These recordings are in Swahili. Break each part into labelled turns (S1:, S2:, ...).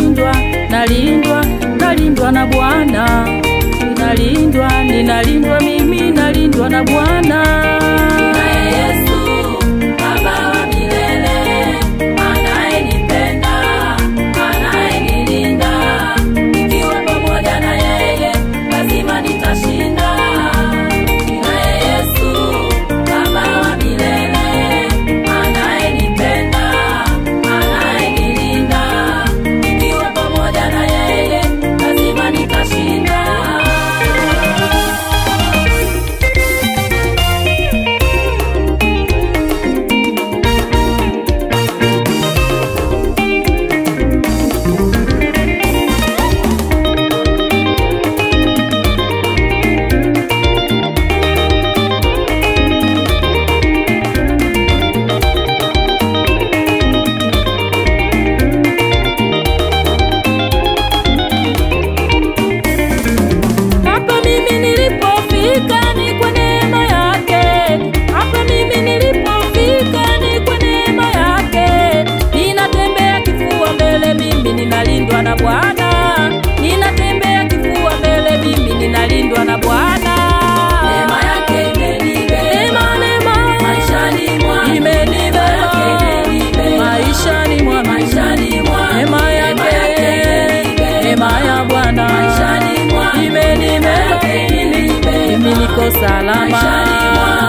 S1: ninalindwa, nalindwa, nalindwa na Bwana. Ninalindwa, ninalindwa mimi, nalindwa na Bwana.
S2: Yesu Baba wa milele, anayenipenda, anayenilinda, nikiwa pamoja na yeye lazima nitashinda. Yesu Baba wa milele, anayenipenda, anayenilinda, nikiwa pamoja na yeye lazima nitashinda.
S1: Ninalindwa na Bwana, ninatembea kifua mbele, mimi ninalindwa na Bwana.
S2: Neema yake imenibeba, maishani mwangu,
S1: imenibeba maishani mwangu, neema yake, neema ya Bwana maishani mwangu imenibeba, mimi niko salama. Salama.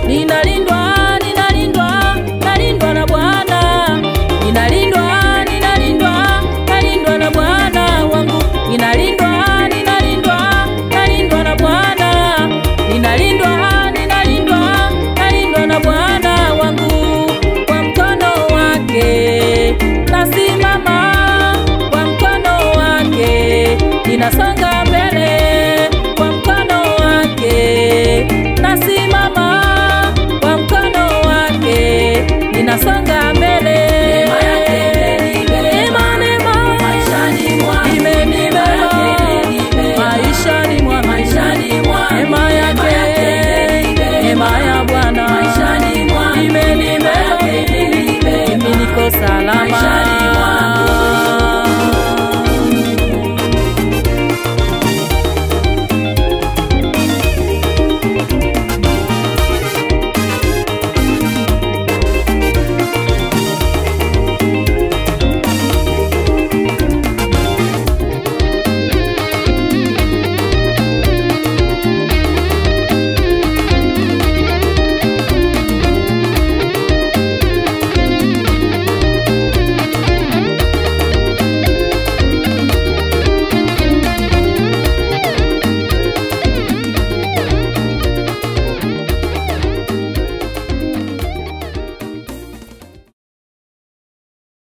S1: Ninalindwa, ninalindwa, nalindwa na Bwana. Ninalindwa, ninalindwa, nalindwa na Bwana wangu. Ninalindwa, ninalindwa, nalindwa na Bwana. Ninalindwa, ninalindwa, nalindwa na Bwana wangu. Kwa mkono wake nasimama, kwa mkono wake ninasonga mbele, kwa mkono wake nasimama, kwa mkono wake ninasonga